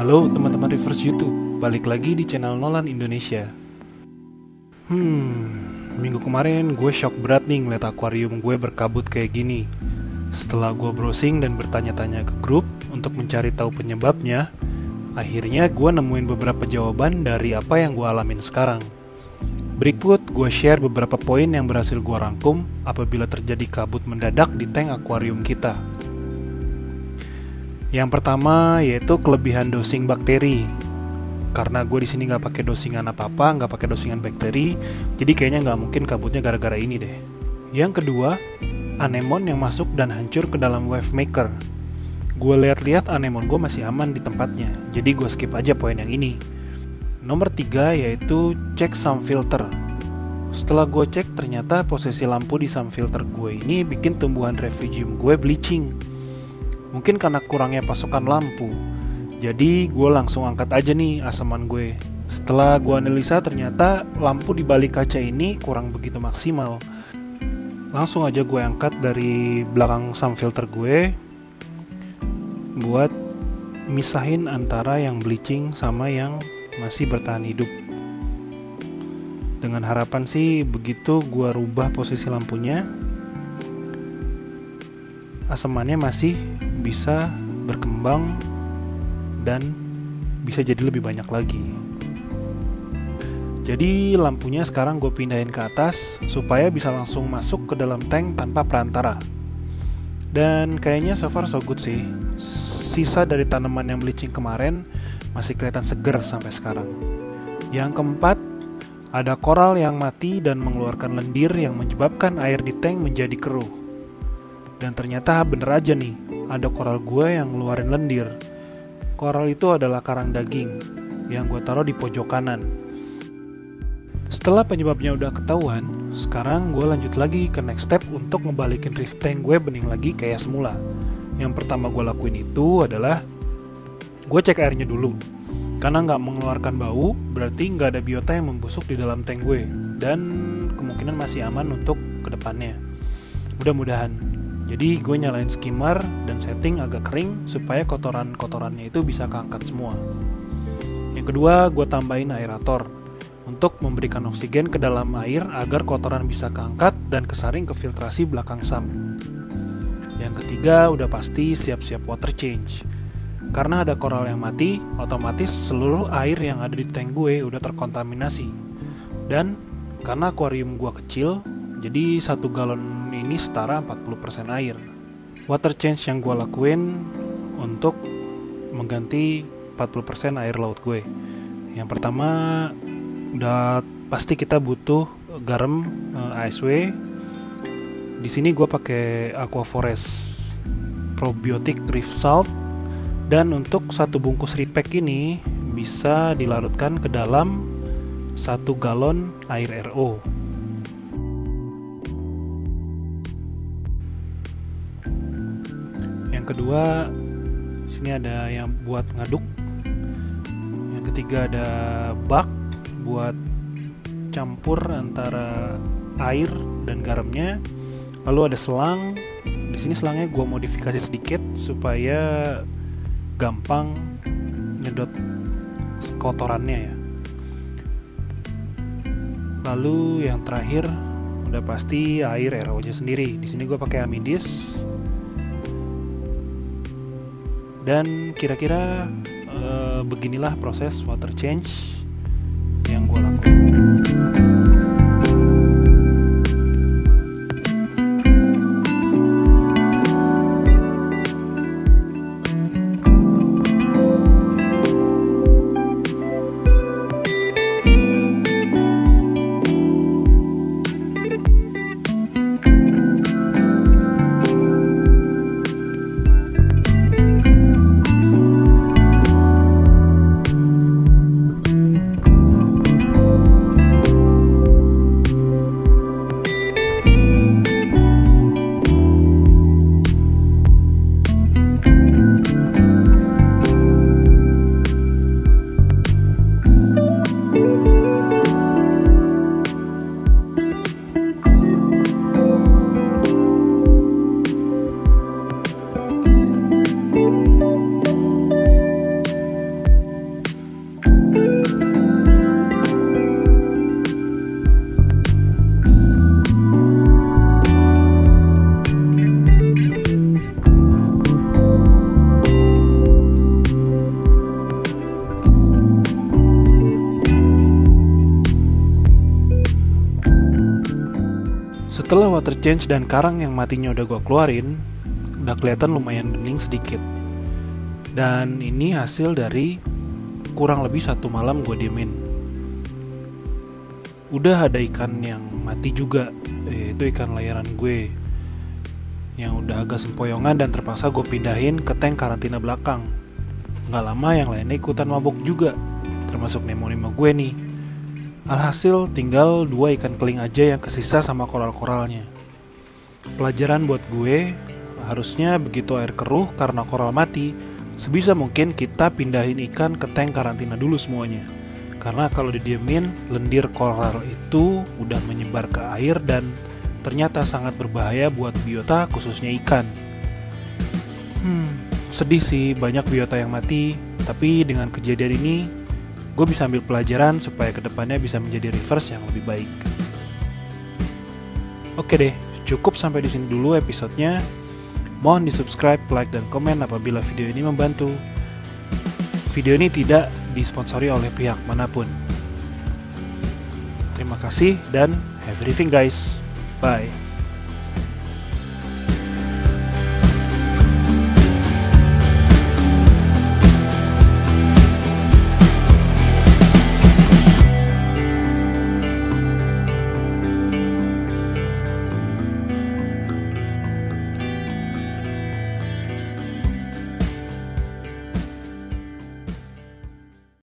Halo teman-teman Reverse YouTube, balik lagi di channel Nolan Indonesia. Minggu kemarin gue shock berat nih ngeliat akuarium gue berkabut kayak gini. Setelah gue browsing dan bertanya-tanya ke grup untuk mencari tahu penyebabnya, akhirnya gue nemuin beberapa jawaban dari apa yang gue alamin sekarang. Berikut gue share beberapa poin yang berhasil gue rangkum apabila terjadi kabut mendadak di tank akuarium kita. Yang pertama yaitu kelebihan dosing bakteri. Karena gue di sini nggak pakai dosingan apa-apa, nggak pakai dosingan bakteri, jadi kayaknya nggak mungkin kabutnya gara-gara ini deh. Yang kedua, anemon yang masuk dan hancur ke dalam wave maker. Gue lihat-lihat anemon gue masih aman di tempatnya, jadi gue skip aja poin yang ini. Nomor 3 yaitu cek sump filter. Setelah gue cek, ternyata posisi lampu di sump filter gue ini bikin tumbuhan refugium gue bleaching. Mungkin karena kurangnya pasokan lampu. Jadi gue langsung angkat aja nih aseman gue. Setelah gue analisa, ternyata lampu di balik kaca ini kurang begitu maksimal. Langsung aja gue angkat dari belakang sump filter gue buat misahin antara yang bleaching sama yang masih bertahan hidup. Dengan harapan sih begitu gue rubah posisi lampunya, asemannya masih bisa berkembang dan bisa jadi lebih banyak lagi. Jadi lampunya sekarang gue pindahin ke atas supaya bisa langsung masuk ke dalam tank tanpa perantara. Dan kayaknya so far so good sih. Sisa dari tanaman yang bleaching kemarin masih kelihatan seger sampai sekarang. Yang keempat, ada koral yang mati dan mengeluarkan lendir yang menyebabkan air di tank menjadi keruh. Dan ternyata bener aja nih, ada koral gue yang ngeluarin lendir. Koral itu adalah karang daging yang gue taruh di pojok kanan. Setelah penyebabnya udah ketahuan, sekarang gue lanjut lagi ke next step untuk ngebalikin reef tank gue bening lagi kayak semula. Yang pertama gue lakuin itu adalah gue cek airnya dulu. Karena nggak mengeluarkan bau, berarti nggak ada biota yang membusuk di dalam tank gue. Dan kemungkinan masih aman untuk kedepannya. Mudah-mudahan. Jadi gue nyalain skimmer dan setting agak kering supaya kotoran-kotorannya itu bisa keangkat semua. Yang kedua, gue tambahin aerator untuk memberikan oksigen ke dalam air agar kotoran bisa keangkat dan kesaring ke filtrasi belakang sump. Yang ketiga, udah pasti siap-siap water change. Karena ada koral yang mati, otomatis seluruh air yang ada di tank gue udah terkontaminasi. Dan karena akuarium gue kecil, jadi 1 galon ini setara 40% air. Water change yang gue lakuin untuk mengganti 40% air laut gue. Yang pertama, udah pasti kita butuh garam ASW. Di sini gue pakai Aquaforest Probiotic Reef Salt. Dan untuk 1 bungkus repack ini bisa dilarutkan ke dalam 1 galon air RO. Yang kedua, sini ada yang buat ngaduk. Yang ketiga ada bak buat campur antara air dan garamnya. Lalu ada selang. Di sini selangnya gue modifikasi sedikit supaya gampang nyedot kotorannya ya. Lalu yang terakhir udah pasti air RO-nya sendiri. Di sini gue pakai Amidis. Dan kira-kira beginilah proses water change yang gue lakukan. Setelah water change dan karang yang matinya udah gue keluarin, udah kelihatan lumayan bening sedikit. Dan ini hasil dari kurang lebih 1 malam gue diemin. Udah ada ikan yang mati juga, yaitu ikan layaran gue, yang udah agak sempoyongan dan terpaksa gue pindahin ke tank karantina belakang. Gak lama yang lainnya ikutan mabuk juga, termasuk Nemo-Nemo gue nih. Alhasil tinggal 2 ikan keling aja yang kesisa sama koral-koralnya. Pelajaran buat gue, harusnya begitu air keruh karena koral mati, sebisa mungkin kita pindahin ikan ke tank karantina dulu semuanya. Karena kalau didiemin, lendir koral itu udah menyebar ke air dan ternyata sangat berbahaya buat biota khususnya ikan. Sedih sih banyak biota yang mati, tapi dengan kejadian ini gue bisa ambil pelajaran supaya kedepannya bisa menjadi rivers yang lebih baik. Oke deh, cukup sampai di sini dulu episodenya. Mohon di subscribe, like, dan komen apabila video ini membantu. Video ini tidak disponsori oleh pihak manapun. Terima kasih dan have a living guys. Bye.